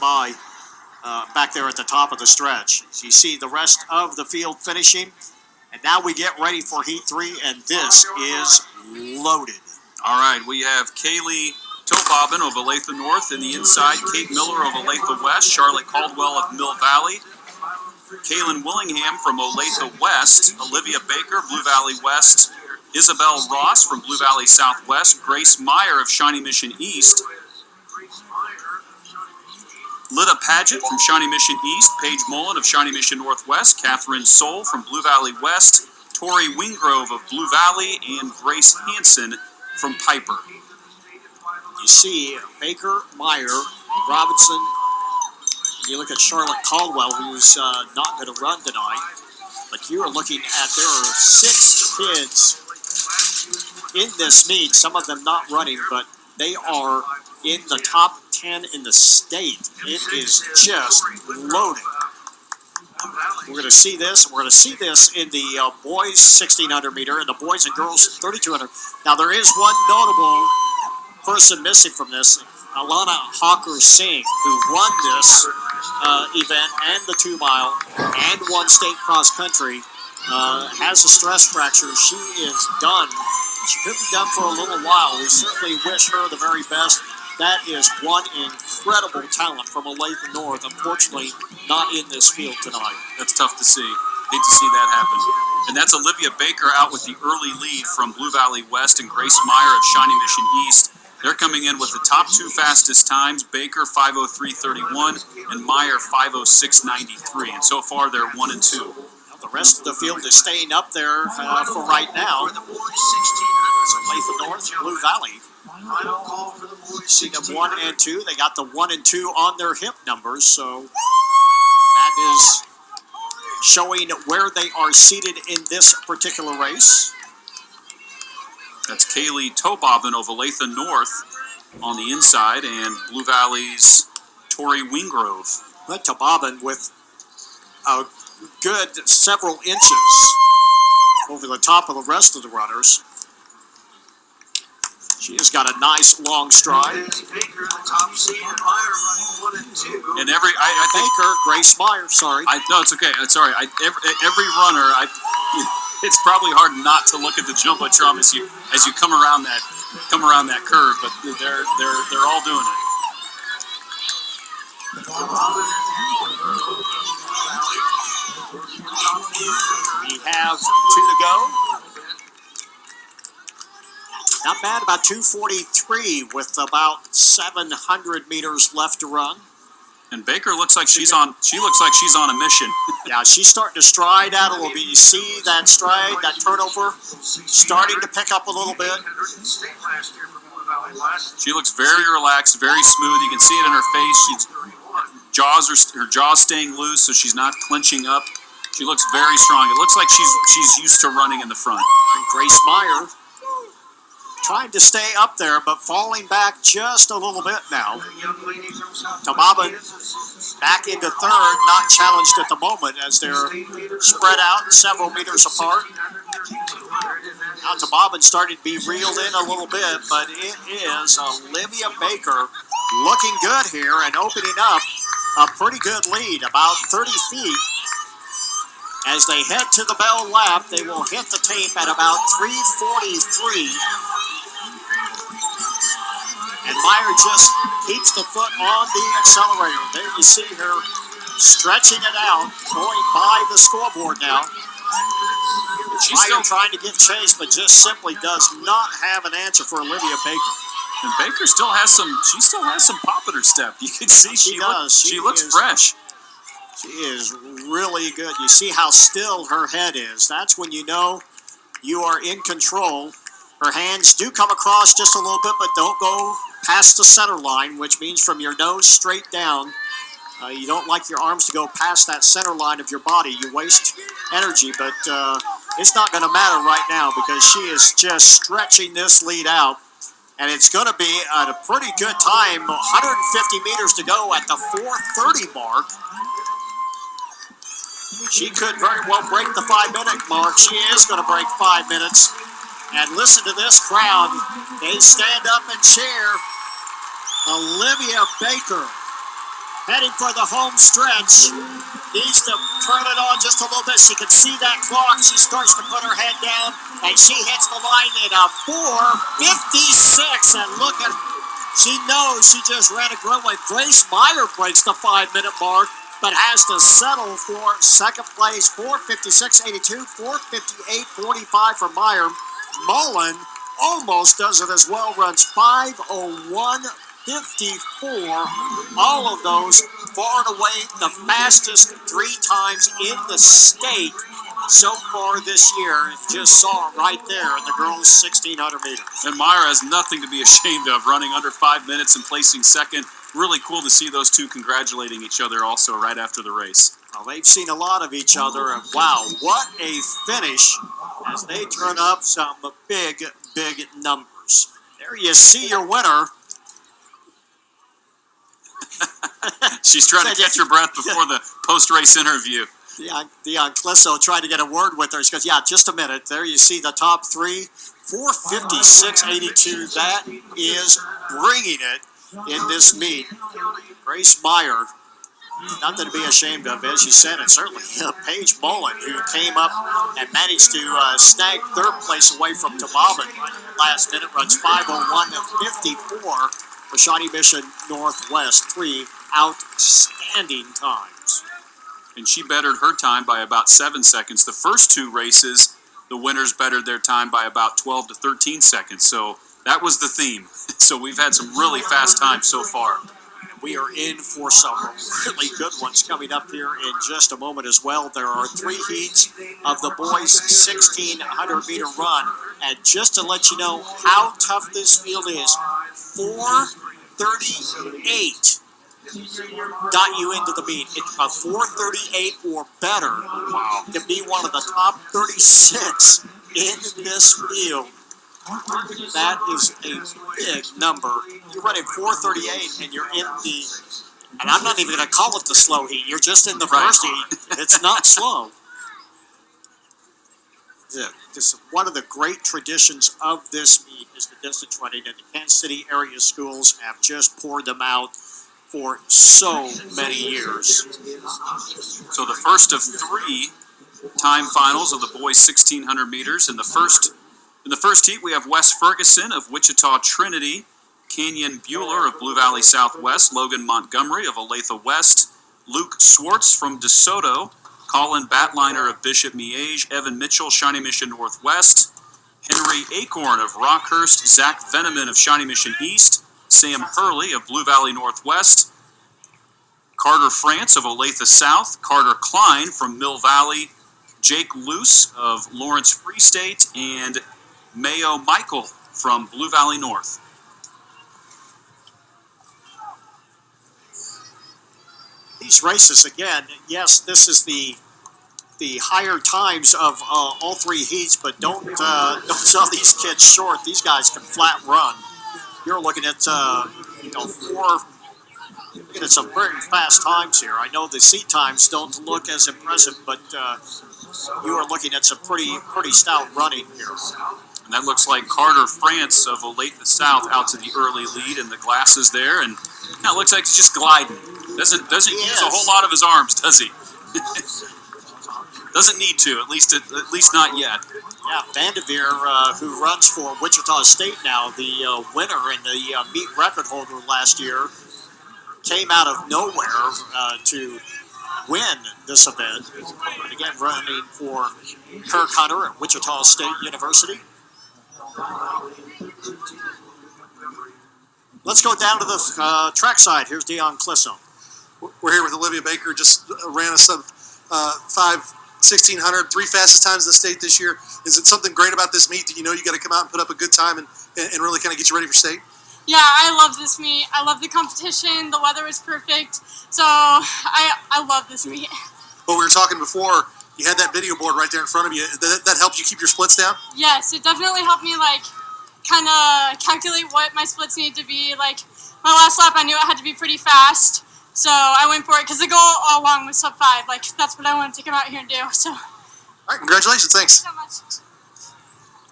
by back there at the top of the stretch. So you see the rest of the field finishing. And now we get ready for Heat 3, and this is loaded. All right, we have Kaylee Tobobin of Olathe North in the inside, Kate Miller of Olathe West, Charlotte Caldwell of Mill Valley, Kaylin Willingham from Olathe West, Olivia Bakker, Blue Valley West, Isabel Ross from Blue Valley Southwest, Grace Meyer of Shawnee Mission East, Lida Paget from Shawnee Mission East, Paige Mullen of Shawnee Mission Northwest, Catherine Soul from Blue Valley West, Tori Wingrove of Blue Valley, and Grace Hansen from Piper. You see Baker, Meyer, Robinson. You look at Charlotte Caldwell, who's not going to run tonight. But you are looking at, there are 6 kids in this meet, some of them not running, but they are in the top 10 in the state. It is just loaded. We're going to see this. We're going to see this in the boys 1600 meter and the boys and girls 3200. Now there is one notable person missing from this, Alana Hawker Singh, who won this event and the 2 mile and won state cross country, has a stress fracture. She is done. She could be done for a little while. We certainly wish her the very best. That is one incredible talent from Olathe North. Unfortunately, not in this field tonight. That's tough to see. Hate to see that happen. And that's Olivia Bakker out with the early lead from Blue Valley West and Grace Meyer of Shawnee Mission East. They're coming in with the top 2 fastest times, Bakker 5:03.31 and Meyer 5:06.93. And so far, they're 1 and 2. Now the rest of the field is staying up there for right now. So Olathe North, Blue Valley. See them 1 and 2. They got the 1 and 2 on their hip numbers, so that is showing where they are seated in this particular race. That's Kaylee Tobobin of Olathe North on the inside, and Blue Valley's Tori Wingrove. But Tobobin with a good several inches over the top of the rest of the runners. She has got a nice long stride. And every I think Baker, Grace Meyer, sorry. No, it's okay. Sorry. Every runner, it's probably hard not to look at the jumbotron as you come around that curve, but they're all doing it. We have 2 to go. Not bad, about 2:43 with about 700 meters left to run. And Baker looks like she's on a mission. Yeah, she's starting to stride out a little bit. You see that stride, that turnover, starting to pick up a little bit. She looks very relaxed, very smooth. You can see it in her face. Her jaw's staying loose, so she's not clenching up. She looks very strong. It looks like she's used to running in the front. And Grace Meyer trying to stay up there, but falling back just a little bit now. Tobobin back into third, not challenged at the moment as they're spread out several meters apart. Now Tobobin starting to be reeled in a little bit, but it is Olivia Bakker looking good here and opening up a pretty good lead, about 30 feet. As they head to the bell lap, they will hit the tape at about 3:43. And Meyer just keeps the foot on the accelerator. There you see her stretching it out, going by the scoreboard now. She's still trying to give chase, but just simply does not have an answer for Olivia Bakker. And Bakker still has some pop in her step. You can see she looks fresh. She is really good. You see how still her head is. That's when you know you are in control. Her hands do come across just a little bit, but don't go past the center line, which means from your nose straight down. You don't like your arms to go past that center line of your body. You waste energy, but it's not going to matter right now because she is just stretching this lead out. And it's going to be at a pretty good time, 150 meters to go at the 4:30 mark. She could very well break the 5-minute mark. She is going to break 5 minutes. And listen to this crowd. They stand up and cheer. Olivia Bakker heading for the home stretch. Needs to turn it on just a little bit. She can see that clock. She starts to put her head down, and she hits the line in a 4:56. And look at, she knows she just ran a great way. Grace Meyer breaks the 5-minute mark, but has to settle for second place. 4:56.82, 4:58.45 for Meyer. Mullen almost does it as well, runs 5:01.54. All of those far and away the fastest 3 times in the state so far this year. Just saw it right there in the girls' 1600 meters. And Meyer has nothing to be ashamed of, running under 5 minutes and placing second. Really cool to see those two congratulating each other also right after the race. Well, they've seen a lot of each other, and wow, what a finish as they turn up some big, big numbers. There you see your winner. She's trying to catch her breath before the post-race interview. Dion Clisso tried to get a word with her. She goes, yeah, just a minute. There you see the top 3, 4:56.82. That is bringing it in this meet. Grace Meyer, nothing to be ashamed of, as you said, and certainly Paige Mullen, who came up and managed to snag third place away from Tababin last minute, runs 5:01.54 for Shawnee Mission Northwest. 3 outstanding times. And she bettered her time by about 7 seconds. The first 2 races, the winners bettered their time by about 12 to 13 seconds. So that was the theme. So we've had some really fast times so far. We are in for some really good ones coming up here in just a moment as well. There are 3 heats of the boys' 1600-meter run. And just to let you know how tough this field is, 4:38 got you into the meet. It's a 4:38 or better to be one of the top 36 in this field. That is a big number. You're running 4:38 and you're in the, and I'm not even going to call it the slow heat. You're just in the first heat. It's not slow. This, one of the great traditions of this meet is the distance running, and the Kansas City area schools have just poured them out for so many years. So the first of 3 time finals of the boys' 1600 meters. In the first heat, we have Wes Ferguson of Wichita Trinity, Canyon Bueller of Blue Valley Southwest, Logan Montgomery of Olathe West, Luke Swartz from DeSoto, Colin Batliner of Bishop Miege, Evan Mitchell, Shawnee Mission Northwest, Henry Acorn of Rockhurst, Zach Veneman of Shawnee Mission East, Sam Hurley of Blue Valley Northwest, Carter France of Olathe South, Carter Klein from Mill Valley, Jake Luce of Lawrence Free State, and Mayo Michael from Blue Valley North. These races, again, yes, this is the higher times of all 3 heats, but don't sell these kids short. These guys can flat run. You're looking at looking at some very fast times here. I know the seat times don't look as impressive, but you are looking at some pretty stout running here. And that looks like Carter France of Olathe South out to the early lead in the glasses there, and it looks like he's just gliding. Doesn't use a whole lot of his arms, does he? Doesn't need to, at least not yet. Yeah, Vanderveer, who runs for Wichita State now, the winner and the meet record holder last year, came out of nowhere to win this event. And again, running for Kirk Hunter at Wichita State University. Let's go down to the track side. Here's Dion Clisso. We're here with Olivia Bakker. Just ran a sub 1600, 3 fastest times in the state this year. Is it something great about this meet that you know you got to come out and put up a good time and really kind of get you ready for state? Yeah, I love this meet. I love the competition. The weather was perfect. So I love this meet. But we were talking before, you had that video board right there in front of you. That helped you keep your splits down? Yes, it definitely helped me kind of calculate what my splits need to be. Like my last lap, I knew it had to be pretty fast. So I went for it because the goal all along was sub 5. Like that's what I wanted to come out here and do. So. All right, congratulations. Thanks. Thank you so much.